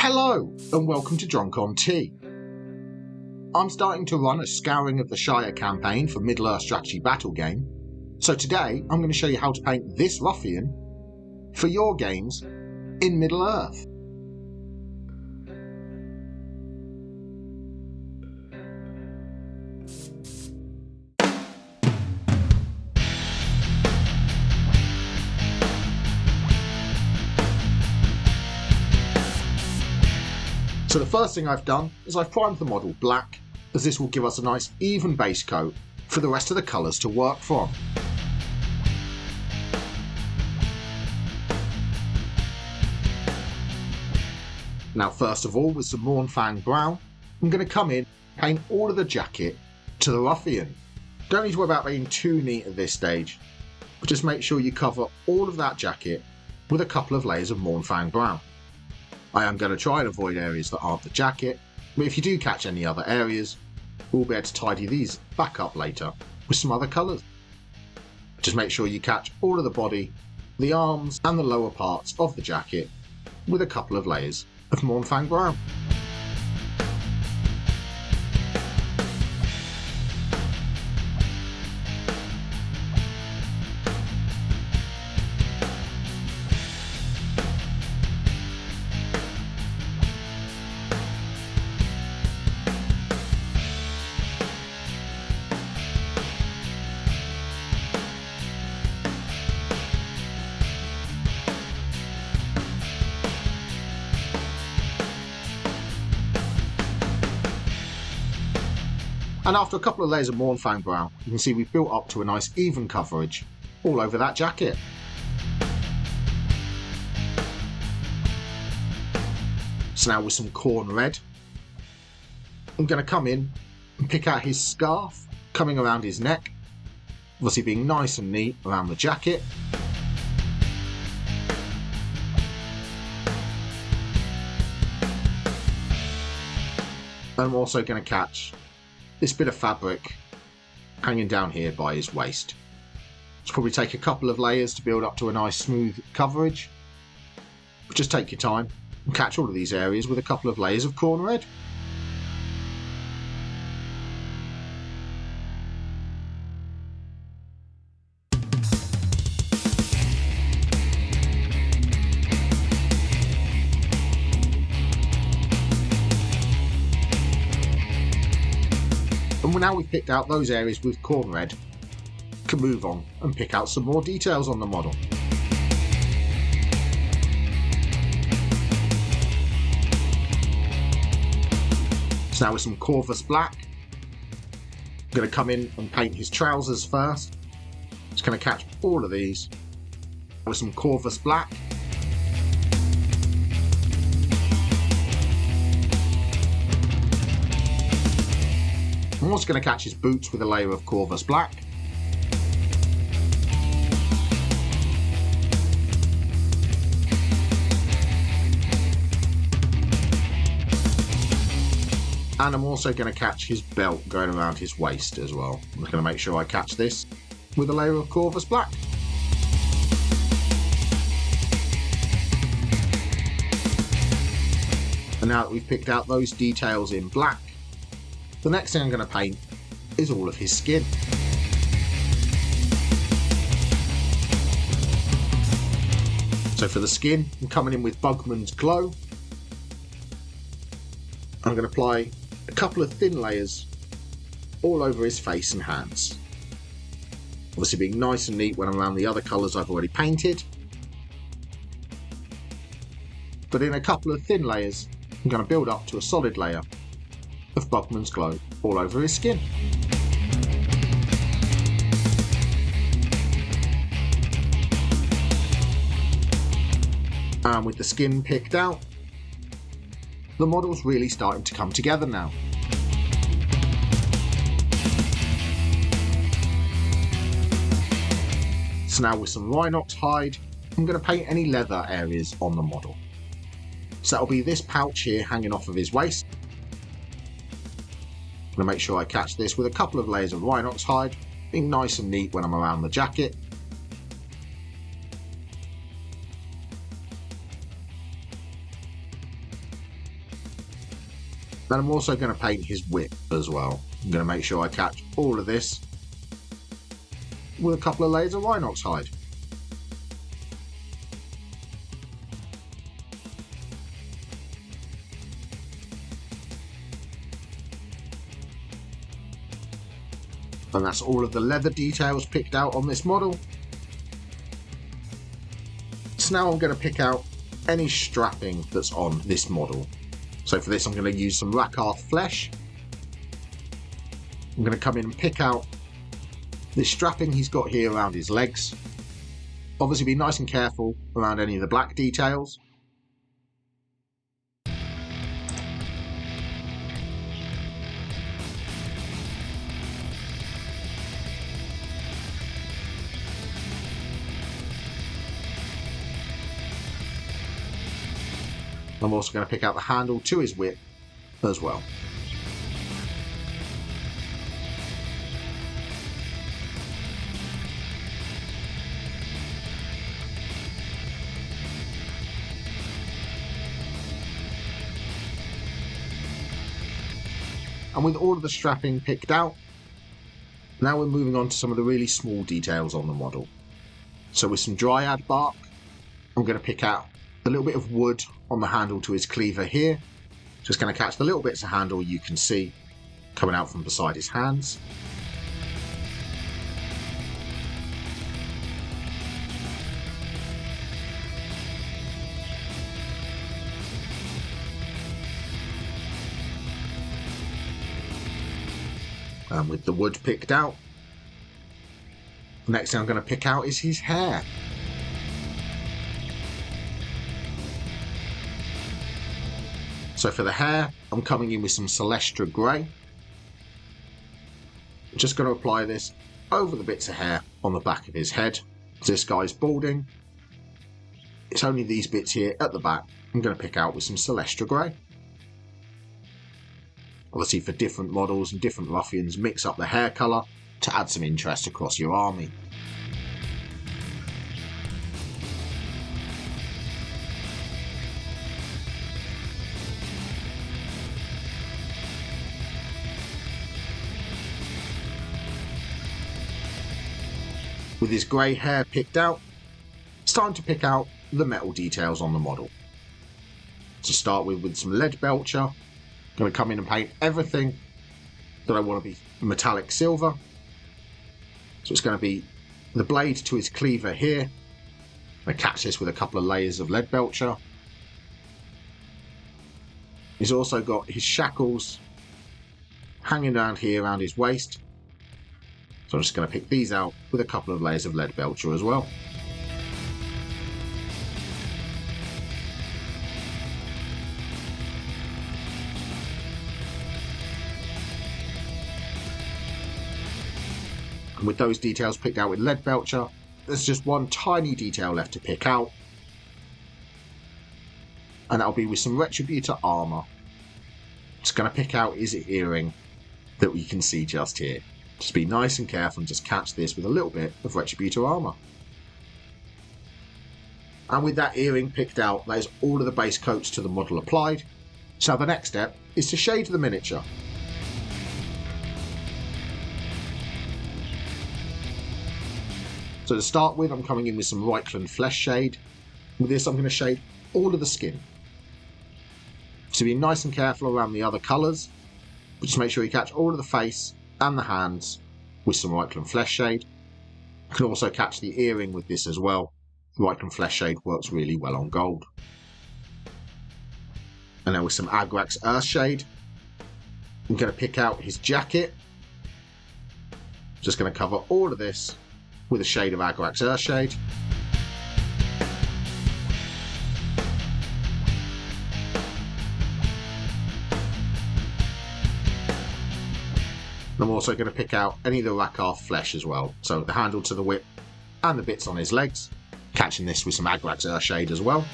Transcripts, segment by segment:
Hello and welcome to Drunk on Tea. I'm starting to run a Scouring of the Shire campaign for Middle-earth strategy battle game, so today I'm going to show you how to paint this Ruffian for your games in Middle-earth. So the first thing I've done is I've primed the model black, as this will give us a nice even base coat for the rest of the colours to work from. Now first of all, with some Mournfang brown, I'm going to come in and paint all of the jacket to the Ruffian. Don't need to worry about being too neat at this stage, but just make sure you cover all of that jacket with a couple of layers of Mournfang brown. I am going to try and avoid areas that aren't the jacket, but if you do catch any other areas, we'll be able to tidy these back up later with some other colours. Just make sure you catch all of the body, the arms and the lower parts of the jacket with a couple of layers of Mournfang brown. And after a couple of layers of Mournfang brown, you can see we've built up to a nice even coverage all over that jacket. So now with some corn red, I'm going to come in and pick out his scarf coming around his neck, obviously being nice and neat around the jacket. And I'm also going to catch this bit of fabric hanging down here by his waist. It's probably take a couple of layers to build up to a nice smooth coverage, but just take your time and catch all of these areas with a couple of layers of corn red. And now we've picked out those areas with corn red, we can move on and pick out some more details on the model. So now with some Corvus black, I'm going to come in and paint his trousers first. Just going to catch all of these with some Corvus black. I'm also going to catch his boots with a layer of Corvus black. And I'm also going to catch his belt going around his waist as well. I'm just going to make sure I catch this with a layer of Corvus black. And now that we've picked out those details in black, the next thing I'm going to paint is all of his skin. So for the skin, I'm coming in with Bugman's Glow. I'm going to apply a couple of thin layers all over his face and hands. Obviously being nice and neat when I'm around the other colours I've already painted. But in a couple of thin layers, I'm going to build up to a solid layer of Bugman's Glow all over his skin. And with the skin picked out, the model's really starting to come together now. So now with some Rhinox hide, I'm going to paint any leather areas on the model. So that'll be this pouch here hanging off of his waist. I'm going to make sure I catch this with a couple of layers of Rhinox hide, being nice and neat when I'm around the jacket. And I'm also going to paint his whip as well. I'm going to make sure I catch all of this with a couple of layers of Rhinox hide. And that's all of the leather details picked out on this model. So now I'm going to pick out any strapping that's on this model. So for this I'm going to use some Rawk flesh. I'm going to come in and pick out this strapping he's got here around his legs. Obviously be nice and careful around any of the black details. I'm also going to pick out the handle to his whip as well. And with all of the strapping picked out, now we're moving on to some of the really small details on the model. So with some dryad bark, I'm going to pick out a little bit of wood on the handle to his cleaver here. Just going to catch the little bits of handle you can see coming out from beside his hands. And with the wood picked out, the next thing I'm going to pick out is his hair. So for the hair, I'm coming in with some Celestra Grey. I'm just going to apply this over the bits of hair on the back of his head. This guy's balding. It's only these bits here at the back I'm going to pick out with some Celestra Grey. Obviously for different models and different ruffians, mix up the hair colour to add some interest across your army. With his grey hair picked out, it's time to pick out the metal details on the model. To start with some lead belcher, I'm going to come in and paint everything that I want to be metallic silver. So it's going to be the blade to his cleaver here. I'm going to catch this with a couple of layers of lead belcher. He's also got his shackles hanging down here around his waist. So I'm just going to pick these out with a couple of layers of lead belcher as well. And with those details picked out with lead belcher, there's just one tiny detail left to pick out. And that'll be with some Retributor armour. Just going to pick out his earring that we can see just here. Just be nice and careful and just catch this with a little bit of Retributor armour. And with that earring picked out, there's all of the base coats to the model applied. So the next step is to shade the miniature. So to start with, I'm coming in with some Reichland Flesh Shade. With this, I'm going to shade all of the skin. So be nice and careful around the other colours, but just make sure you catch all of the face and the hands with some Reichland Flesh Shade. You can also catch the earring with this as well. Reichland Flesh Shade works really well on gold. And then with some Agrax Earth Shade, I'm going to pick out his jacket. Just going to cover all of this with a shade of Agrax Earth Shade. I'm also going to pick out any of the Rawk flesh as well, so the handle to the whip and the bits on his legs, catching this with some Agrax Earth Shade as well.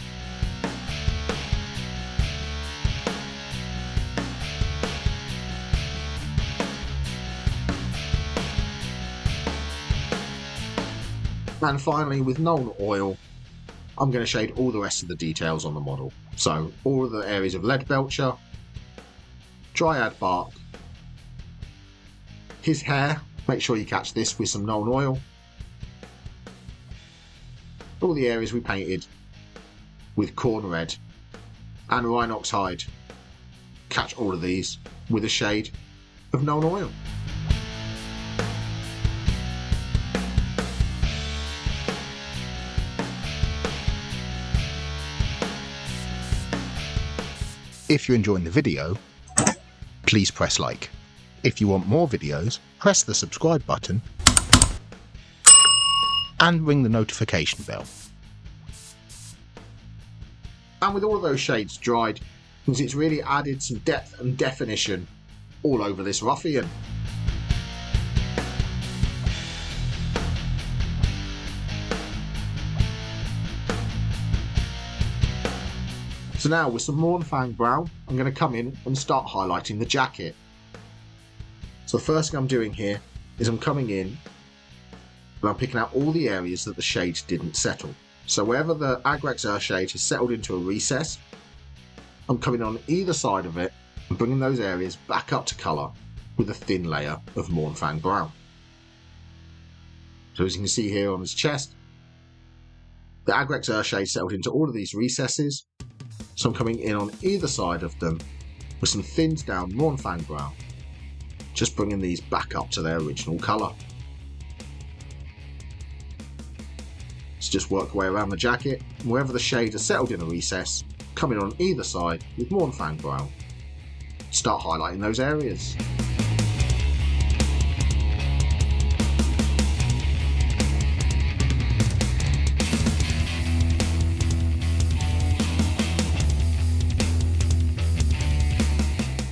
And finally, with Nuln Oil, I'm going to shade all the rest of the details on the model. So all of the areas of lead belcher, dryad bark. His hair, make sure you catch this with some Nuln Oil. All the areas we painted with corn red and Rhinox hide. Catch all of these with a shade of Nuln Oil. If you're enjoying the video, please press like. If you want more videos, press the subscribe button and ring the notification bell. And with all of those shades dried, because it's really added some depth and definition all over this Ruffian. So now with some Mournfang Brown, I'm going to come in and start highlighting the jacket. So the first thing I'm doing here is I'm coming in and I'm picking out all the areas that the shade didn't settle. So wherever the Agrex Earthshade has settled into a recess, I'm coming on either side of it and bringing those areas back up to colour with a thin layer of Mournfang Brown. So as you can see here on his chest, the Agrex Earthshade settled into all of these recesses. So I'm coming in on either side of them with some thinned down Mournfang Brown, just bringing these back up to their original colour. So just work your way around the jacket, and wherever the shade has settled in a recess, come in on either side with Mournfang Brown. Start highlighting those areas.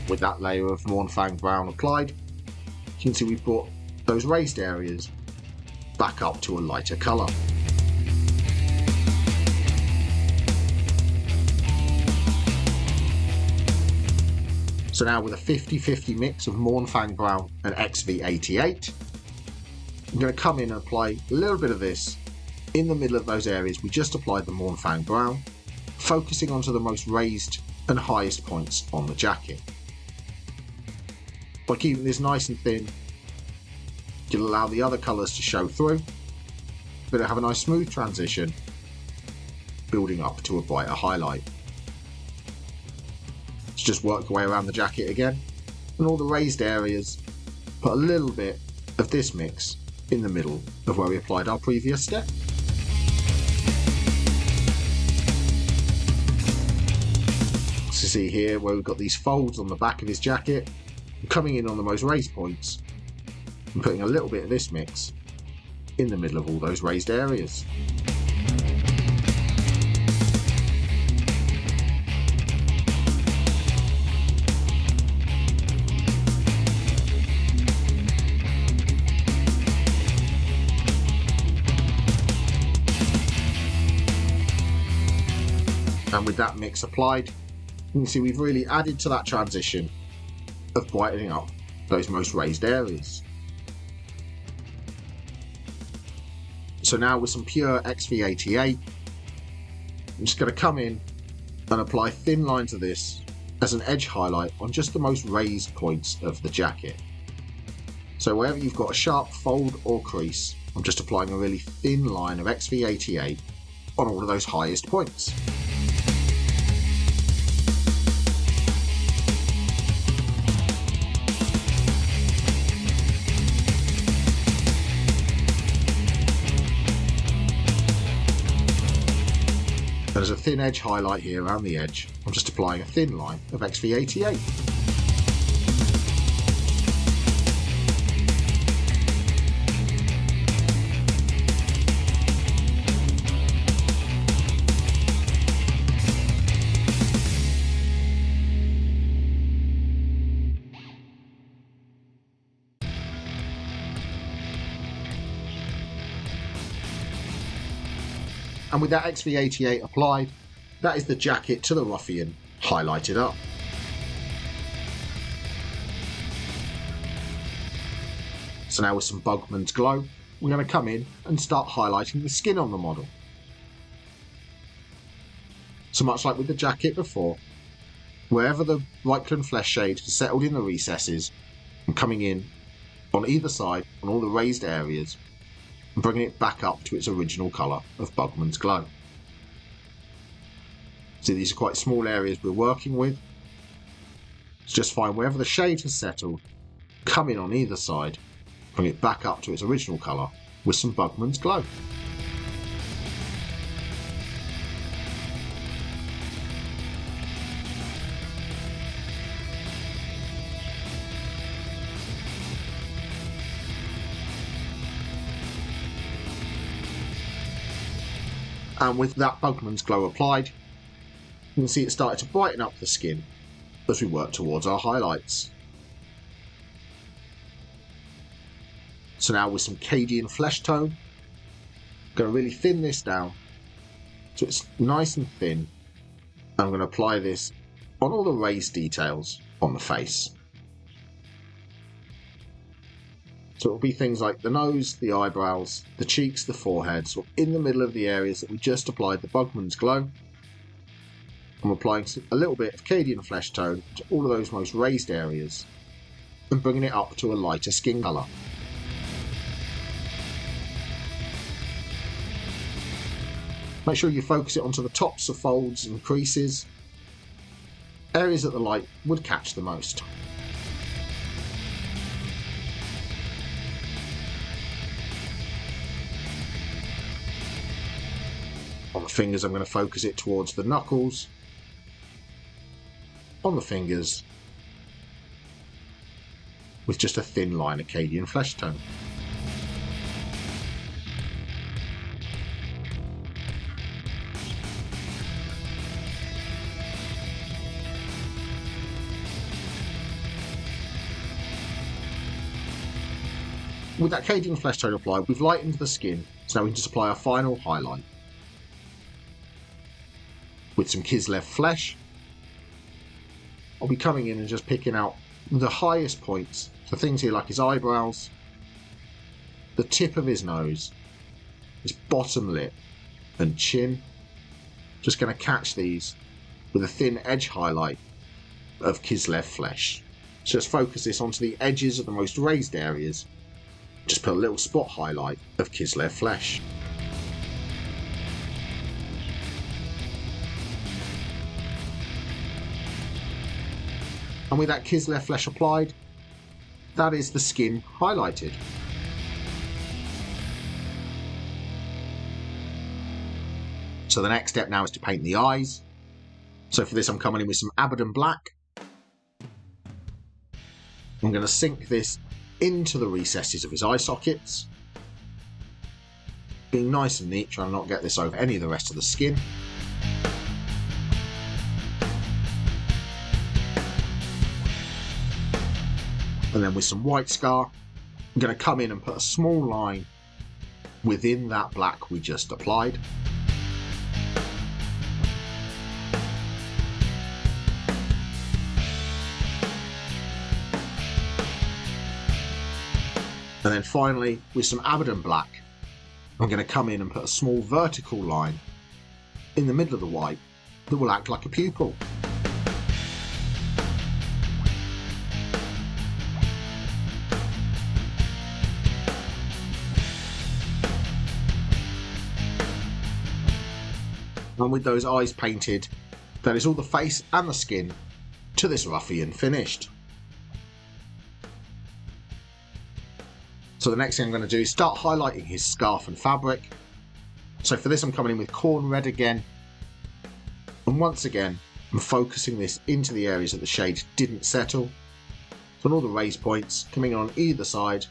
With that layer of Mournfang Brown applied, you can see we've brought those raised areas back up to a lighter colour. So now with a 50-50 mix of Mournfang Brown and XV88, I'm going to come in and apply a little bit of this in the middle of those areas we just applied the Mournfang Brown, focusing onto the most raised and highest points on the jacket. By keeping this nice and thin, you'll allow the other colours to show through, but it'll have a nice smooth transition, building up to a brighter highlight. So just work your way around the jacket again, and all the raised areas, put a little bit of this mix in the middle of where we applied our previous step. So see here where we've got these folds on the back of his jacket, coming in on the most raised points and putting a little bit of this mix in the middle of all those raised areas. And with that mix applied, you can see we've really added to that transition of brightening up those most raised areas. So now with some pure XV88, I'm just going to come in and apply thin lines of this as an edge highlight on just the most raised points of the jacket. So wherever you've got a sharp fold or crease, I'm just applying a really thin line of XV88 on all of those highest points. There's a thin edge highlight here around the edge. I'm just applying a thin line of XV88. And with that XV88 applied, that is the jacket to the Ruffian highlighted up. So now with some Bugman's Glow, we're going to come in and start highlighting the skin on the model. So much like with the jacket before, wherever the Reichland flesh shade has settled in the recesses and coming in on either side on all the raised areas and bringing it back up to its original colour of Bugman's Glow. So these are quite small areas we're working with. So just find wherever the shade has settled, come in on either side, bring it back up to its original colour with some Bugman's Glow. And with that Bugman's Glow applied, you can see it started to brighten up the skin as we work towards our highlights. So now with some Cadian flesh tone, I'm going to really thin this down so it's nice and thin. I'm going to apply this on all the raised details on the face. So it will be things like the nose, the eyebrows, the cheeks, the forehead, so in the middle of the areas that we just applied the Bugman's Glow. I'm applying a little bit of Cadian flesh tone to all of those most raised areas and bringing it up to a lighter skin colour. Make sure you focus it onto the tops of folds and creases, areas that the light would catch the most. On the fingers, I'm going to focus it towards the knuckles, on the fingers, with just a thin line of Cadian flesh tone. With that Cadian flesh tone applied, we've lightened the skin, so now we can just apply our final highlight. With some Kislev flesh, I'll be coming in and just picking out the highest points, so things here like his eyebrows, the tip of his nose, his bottom lip and chin. Just going to catch these with a thin edge highlight of Kislev flesh. So just focus this onto the edges of the most raised areas. Just put a little spot highlight of Kislev flesh. And with that Kislev flesh applied, that is the skin highlighted. So the next step now is to paint the eyes. So for this I'm coming in with some Abaddon black. I'm going to sink this into the recesses of his eye sockets. Being nice and neat, trying to not get this over any of the rest of the skin. And then with some white scar, I'm going to come in and put a small line within that black we just applied. And then finally, with some Abaddon black, I'm going to come in and put a small vertical line in the middle of the white that will act like a pupil. And with those eyes painted, that is all the face and the skin to this Ruffian finished. So the next thing I'm going to do is start highlighting his scarf and fabric. So for this I'm coming in with corn red again. And once again, I'm focusing this into the areas that the shade didn't settle. So on all the raised points, coming on either side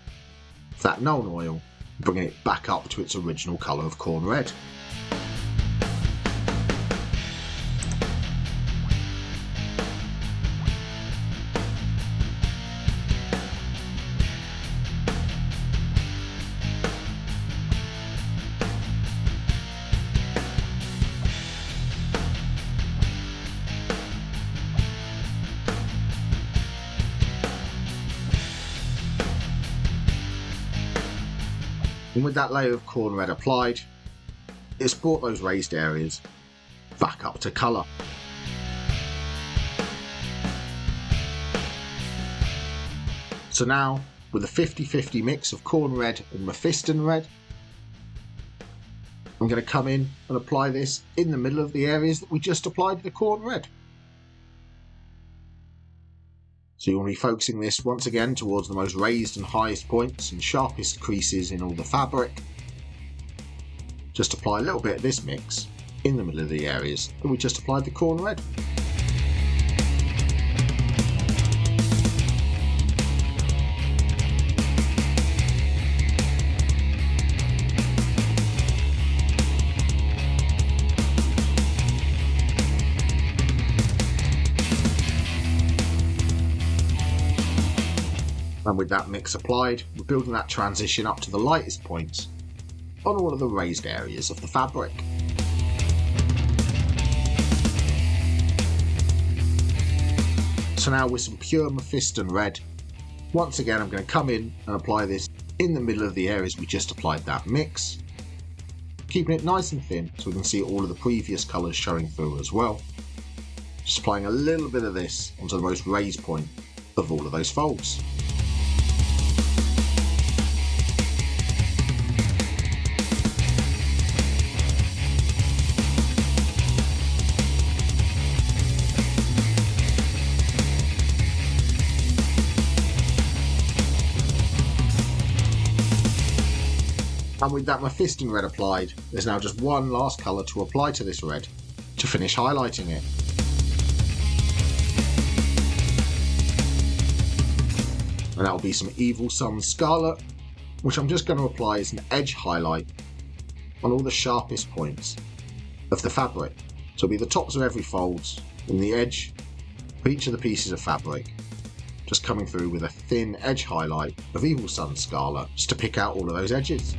of that known oil, bringing it back up to its original colour of corn red. And with that layer of corn red applied, it's brought those raised areas back up to colour. So now, with a 50-50 mix of corn red and mephiston red, I'm going to come in and apply this in the middle of the areas that we just applied the corn red. So you want to be focusing this once again towards the most raised and highest points and sharpest creases in all the fabric. Just apply a little bit of this mix in the middle of the areas that we just applied the corn red. And with that mix applied, we're building that transition up to the lightest points on all of the raised areas of the fabric. So now with some pure mephiston red, once again I'm going to come in and apply this in the middle of the areas we just applied that mix, keeping it nice and thin so we can see all of the previous colours showing through as well. Just applying a little bit of this onto the most raised point of all of those folds. And with that mephiston red applied, there's now just one last colour to apply to this red to finish highlighting it. And that will be some Evil Sun Scarlet, which I'm just going to apply as an edge highlight on all the sharpest points of the fabric. So it'll be the tops of every folds and the edge of each of the pieces of fabric, just coming through with a thin edge highlight of Evil Sun Scarlet just to pick out all of those edges.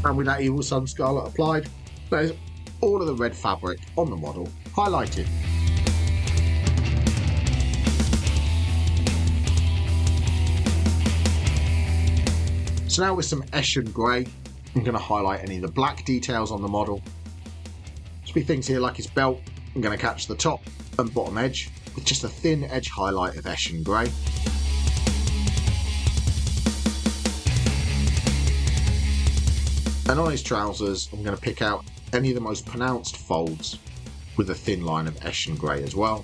And with that Evil Sun Scarlet applied, there's all of the red fabric on the model highlighted. So now with some Eshen Grey, I'm going to highlight any of the black details on the model. There'll be things here like his belt. I'm going to catch the top and bottom edge with just a thin edge highlight of Eshen Grey. And on his trousers, I'm going to pick out any of the most pronounced folds with a thin line of Eshen Grey as well.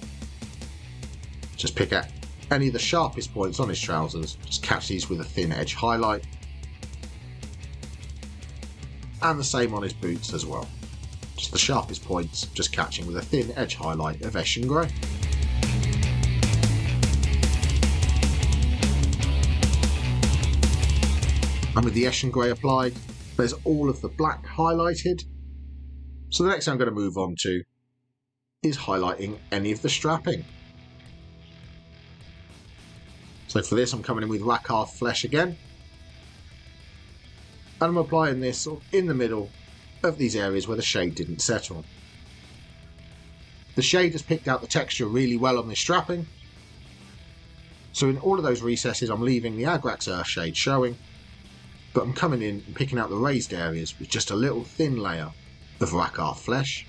Just pick out any of the sharpest points on his trousers, just catch these with a thin edge highlight. And the same on his boots as well. Just the sharpest points, just catching with a thin edge highlight of Eshen Grey. And with the Eshen Grey applied, there's all of the black highlighted. So the next thing I'm going to move on to is highlighting any of the strapping. So for this I'm coming in with Rawk Flesh again. And I'm applying this sort of in the middle of these areas where the shade didn't settle. The shade has picked out the texture really well on this strapping. So in all of those recesses I'm leaving the Agrax Earth shade showing, but I'm coming in and picking out the raised areas with just a little thin layer of Rawk Flesh.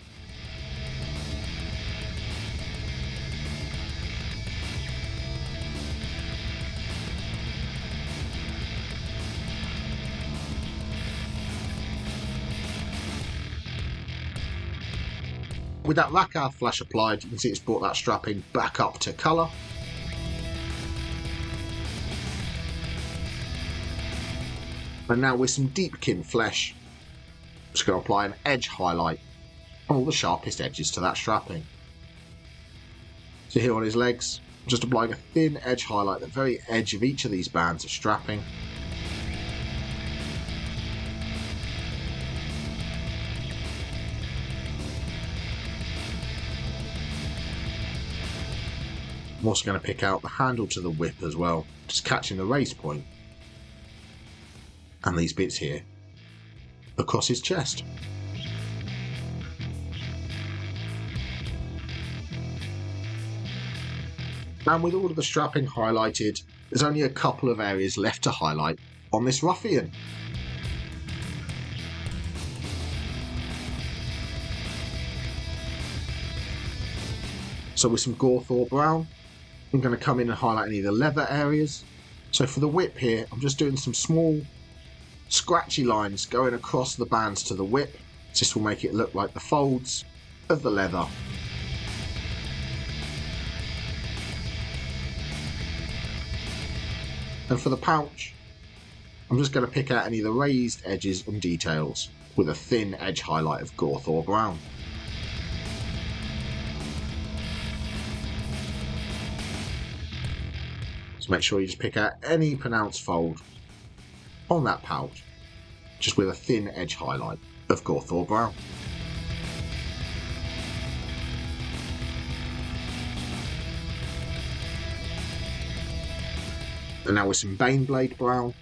With that Rawk Flesh applied, you can see it's brought that strapping back up to colour. And now with some Deepkin Flesh, I'm just going to apply an edge highlight on all the sharpest edges to that strapping. So here on his legs, I'm just applying a thin edge highlight at the very edge of each of these bands of strapping. I'm also going to pick out the handle to the whip as well, just catching the raised point. And these bits here across his chest. And with all of the strapping highlighted, there's only a couple of areas left to highlight on this Ruffian. So with some Gawthor Brown, I'm going to come in and highlight any of the leather areas. So for the whip here, I'm just doing some small scratchy lines going across the bands to the whip. This will make it look like the folds of the leather. And for the pouch, I'm just going to pick out any of the raised edges and details with a thin edge highlight of Gawthor Brown. So make sure you just pick out any pronounced fold on that pouch, just with a thin edge highlight of Gawthor Brown. And now with some Baneblade Brown,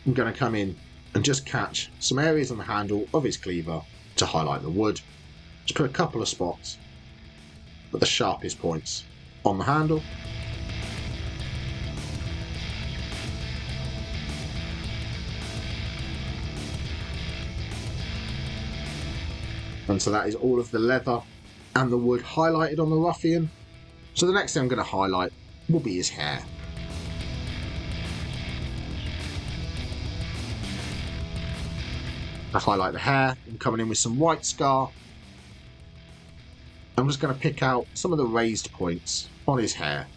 I'm going to come in and just catch some areas on the handle of his cleaver to highlight the wood. Just put a couple of spots at the sharpest points on the handle. And so that is all of the leather and the wood highlighted on the Ruffian. So the next thing I'm going to highlight will be his hair. I highlight the hair. I'm coming in with some white scar. I'm just going to pick out some of the raised points on his hair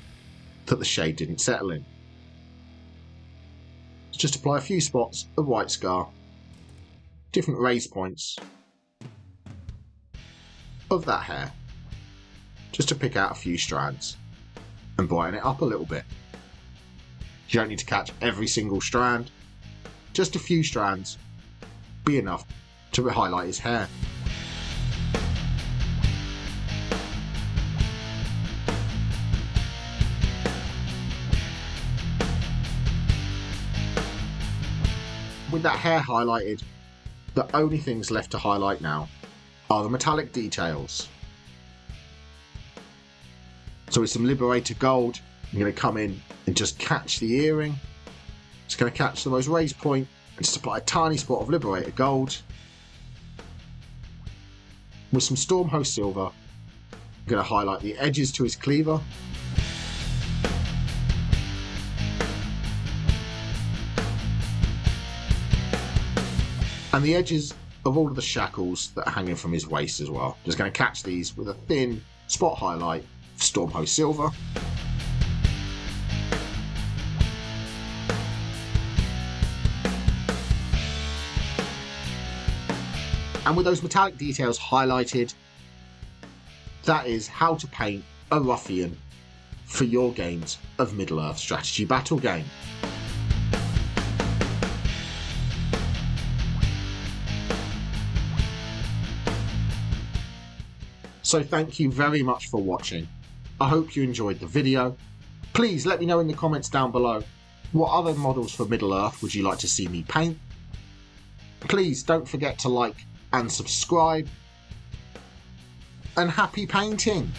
that the shade didn't settle in. Just apply a few spots of white scar, different raised points of that hair, just to pick out a few strands and brighten it up a little bit. You don't need to catch every single strand, just a few strands be enough to highlight his hair. With that hair highlighted, the only things left to highlight now are the metallic details. So with some Liberator Gold, I'm going to come in and just catch the earring. Just going to catch the most raised point and just apply a tiny spot of Liberator Gold. With some Stormhost Silver, I'm going to highlight the edges to his cleaver. And the edges of all of the shackles that are hanging from his waist as well. Just going to catch these with a thin spot highlight of Stormhost Silver. And with those metallic details highlighted, that is how to paint a Ruffian for your games of Middle-earth strategy battle game. So thank you very much for watching. I hope you enjoyed the video. Please let me know in the comments down below, what other models for Middle-earth would you like to see me paint? Please don't forget to like and subscribe. And happy painting!